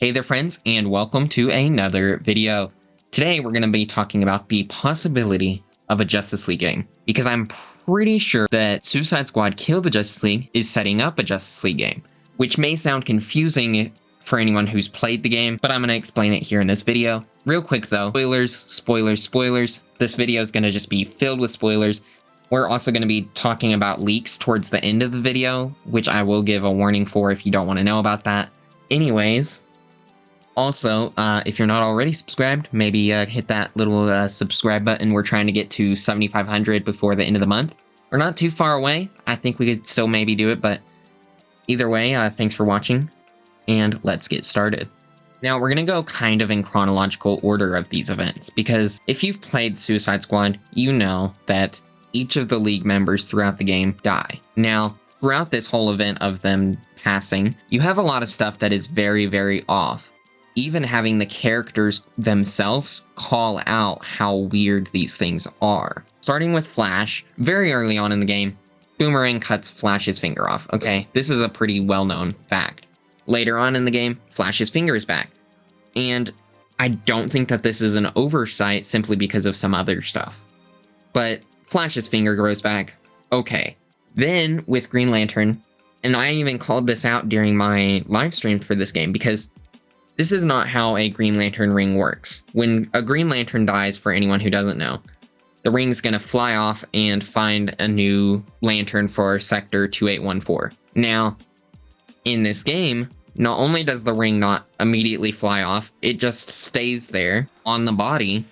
Hey there friends, and welcome to another video. Today we're going to be talking about the possibility of a Justice League game, because I'm pretty sure that Suicide Squad Kill the Justice League is setting up a Justice League game, which may sound confusing for anyone who's played the game, but I'm going to explain it here in this video. Real quick though, spoilers. This video is going to just be filled with spoilers. We're also going to be talking about leaks towards the end of the video, which I will give a warning for if you don't want to know about that. Anyways, also, if you're not already subscribed, maybe hit that little subscribe button. We're trying to get to 7,500 before the end of the month. We're not too far away. I think we could still maybe do it, but either way, thanks for watching, and let's get started. Now, we're going to go kind of in chronological order of these events, because if you've played Suicide Squad, you know that each of the League members throughout the game die. Now, throughout this whole event of them passing, you have a lot of stuff that is very, very off. Even having the characters themselves call out how weird these things are. Starting with Flash, very early on in the game, Boomerang cuts Flash's finger off, okay? This is a pretty well-known fact. Later on in the game, Flash's finger is back. And I don't think that this is an oversight simply because of some other stuff. But Flash's finger grows back, okay. Then, with Green Lantern, and I even called this out during my live stream for this game, because this is not how a Green Lantern ring works. When a Green Lantern dies, for anyone who doesn't know, the ring's gonna fly off and find a new lantern for Sector 2814. Now, in this game, not only does the ring not immediately fly off, it just stays there on the body,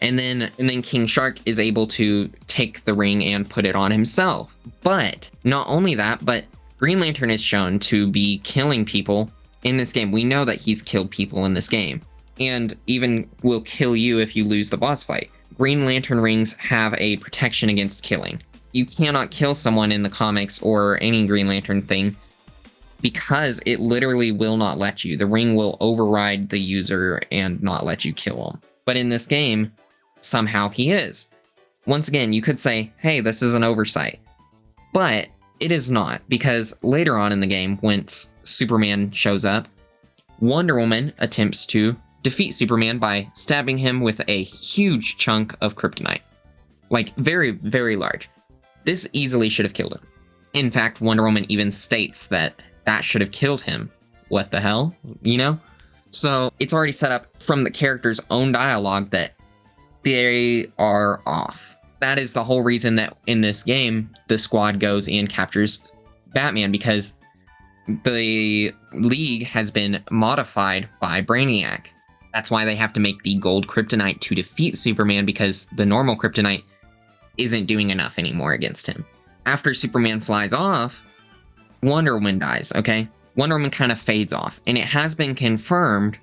and then King Shark is able to take the ring and put it on himself. But not only that, but Green Lantern is shown to be killing people in this game. We know that he's killed people in this game, and even will kill you if you lose the boss fight. Green Lantern rings have a protection against killing. You cannot kill someone in the comics or any Green Lantern thing because it literally will not let you. The ring will override the user and not let you kill him. But in this game, somehow he is. Once again, you could say, hey, this is an oversight. But it is not, because later on in the game, once Superman shows up, Wonder Woman attempts to defeat Superman by stabbing him with a huge chunk of kryptonite. Like, very, very large. This easily should have killed him. In fact, Wonder Woman even states that that should have killed him. What the hell? You know? So, it's already set up from the character's own dialogue that they are off. That is the whole reason that in this game, the squad goes and captures Batman, because the League has been modified by Brainiac. That's why they have to make the gold kryptonite to defeat Superman, because the normal kryptonite isn't doing enough anymore against him. After Superman flies off, Wonder Woman dies, okay? Wonder Woman kind of fades off, and it has been confirmed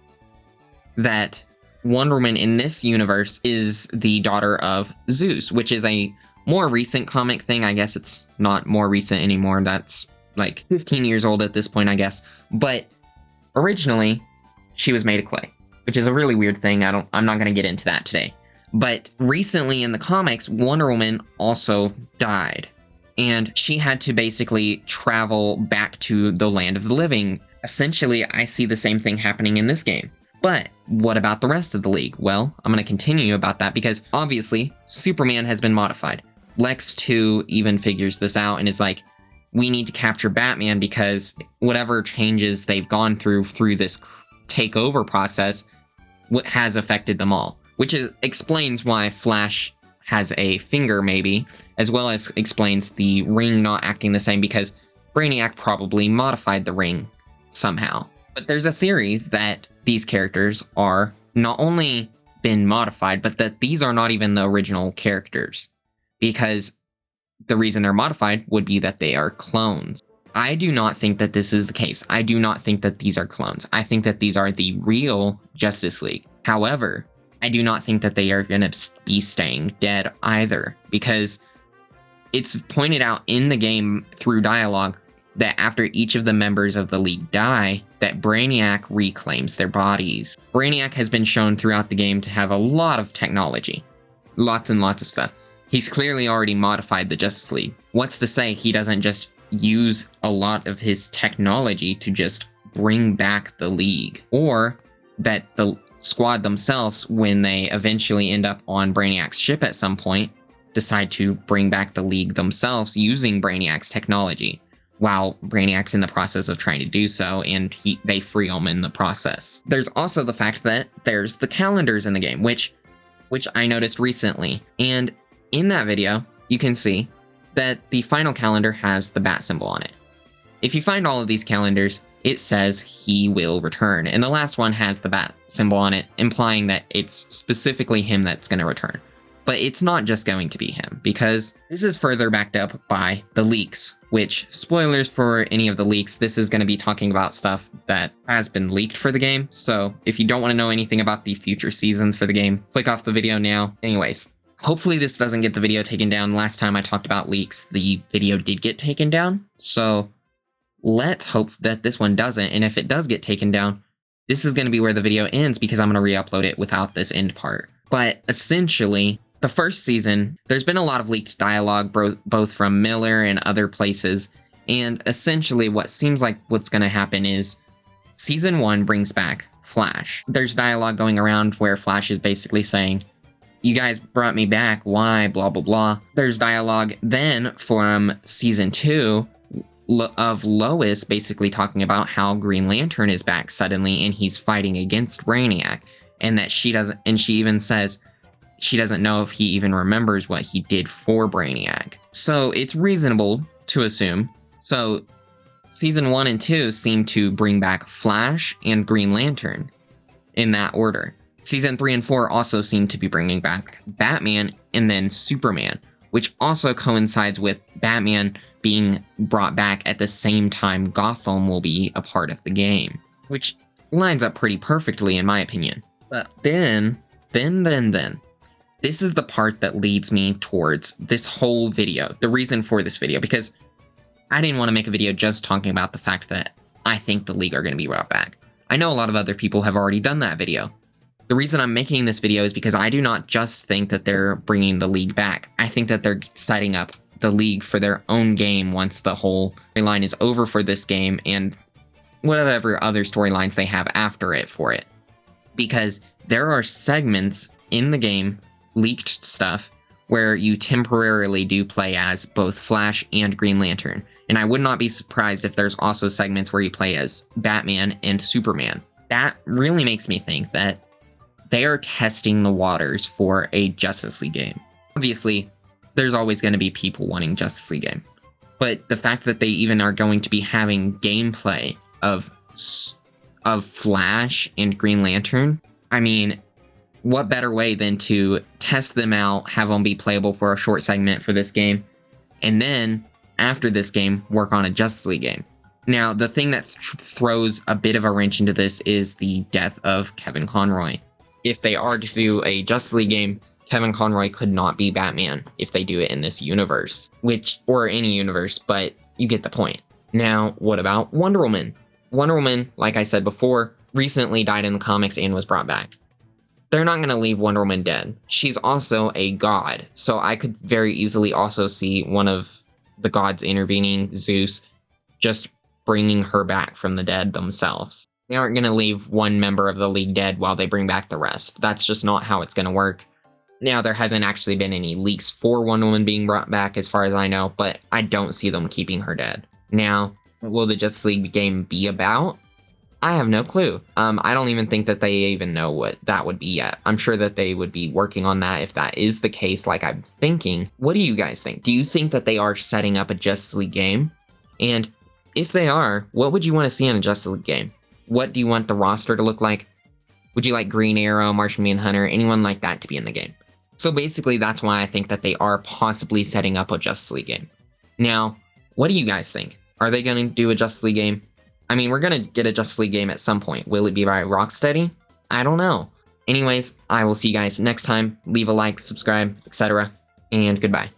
that Wonder Woman in this universe is the daughter of Zeus, which is a more recent comic thing. I guess it's not more recent anymore. That's like 15 years old at this point, I guess. But originally, she was made of clay, which is a really weird thing. I'm not going to get into that today. But recently in the comics, Wonder Woman also died, and she had to basically travel back to the land of the living. Essentially, I see the same thing happening in this game. But what about the rest of the League? Well, I'm going to continue about that, because obviously Superman has been modified. Lex 2 even figures this out and is like, we need to capture Batman because whatever changes they've gone through this takeover process has affected them all. Which explains why Flash has a finger, maybe, as well as explains the ring not acting the same, because Brainiac probably modified the ring somehow. But there's a theory that these characters are not only been modified, but that these are not even the original characters, because the reason they're modified would be that they are clones. I do not think that this is the case. I do not think that these are clones. I think that these are the real Justice League. However, I do not think that they are going to be staying dead either, because it's pointed out in the game through dialogue that after each of the members of the League die, that Brainiac reclaims their bodies. Brainiac has been shown throughout the game to have a lot of technology. Lots and lots of stuff. He's clearly already modified the Justice League. What's to say he doesn't just use a lot of his technology to just bring back the league, or that the squad themselves, when they eventually end up on Brainiac's ship at some point, decide to bring back the league themselves using Brainiac's technology, while Brainiac's in the process of trying to do so, and they free him in the process. There's also the fact that there's the calendars in the game, which I noticed recently, and in that video, you can see that the final calendar has the bat symbol on it. If you find all of these calendars, it says he will return, and the last one has the bat symbol on it, implying that it's specifically him that's going to return. But it's not just going to be him, because this is further backed up by the leaks, which, spoilers for any of the leaks, this is going to be talking about stuff that has been leaked for the game, so if you don't want to know anything about the future seasons for the game, click off the video now. Anyways, hopefully this doesn't get the video taken down. Last time I talked about leaks, the video did get taken down, so let's hope that this one doesn't, and if it does get taken down, this is going to be where the video ends because I'm going to re-upload it without this end part. But essentially, the first season, there's been a lot of leaked dialogue, both from Miller and other places, and essentially what seems like what's going to happen is Season 1 brings back Flash. There's dialogue going around where Flash is basically saying, "You guys brought me back, why, blah, blah, blah." There's dialogue then from Season 2 of Lois basically talking about how Green Lantern is back suddenly and he's fighting against Brainiac, and that she even says she doesn't know if he even remembers what he did for Brainiac. So it's reasonable to assume. So Season 1 and 2 seem to bring back Flash and Green Lantern in that order. Season 3 and 4 also seem to be bringing back Batman and then Superman, which also coincides with Batman being brought back at the same time Gotham will be a part of the game, which lines up pretty perfectly in my opinion. But then, this is the part that leads me towards this whole video, the reason for this video, because I didn't want to make a video just talking about the fact that I think the League are going to be brought back. I know a lot of other people have already done that video. The reason I'm making this video is because I do not just think that they're bringing the League back. I think that they're setting up the League for their own game once the whole storyline is over for this game and whatever other storylines they have after it for it. Because there are segments in the game, leaked stuff, where you temporarily do play as both Flash and Green Lantern. And I would not be surprised if there's also segments where you play as Batman and Superman. That really makes me think that they are testing the waters for a Justice League game. Obviously, there's always going to be people wanting Justice League game. But the fact that they even are going to be having gameplay of Flash and Green Lantern, I mean, what better way than to test them out, have them be playable for a short segment for this game, and then, after this game, work on a Justice League game. Now, the thing that throws a bit of a wrench into this is the death of Kevin Conroy. If they are to do a Justice League game, Kevin Conroy could not be Batman if they do it in this universe, or any universe, but you get the point. Now, what about Wonder Woman? Wonder Woman, like I said before, recently died in the comics and was brought back. They're not going to leave Wonder Woman dead. She's also a god, so I could very easily also see one of the gods intervening, Zeus, just bringing her back from the dead themselves. They aren't going to leave one member of the League dead while they bring back the rest. That's just not how it's going to work. Now, there hasn't actually been any leaks for Wonder Woman being brought back as far as I know, but I don't see them keeping her dead. Now, what will the Justice League game be about? I have no clue. I don't even think that they even know what that would be yet. I'm sure that they would be working on that if that is the case, like I'm thinking. What do you guys think? Do you think that they are setting up a Justice League game? And if they are, what would you want to see in a Justice League game? What do you want the roster to look like? Would you like Green Arrow, Martian Manhunter, anyone like that to be in the game? So basically, that's why I think that they are possibly setting up a Justice League game. Now, what do you guys think? Are they going to do a Justice League game? I mean, we're going to get a Justice League game at some point. Will it be by Rocksteady? I don't know. Anyways, I will see you guys next time. Leave a like, subscribe, etc. And goodbye.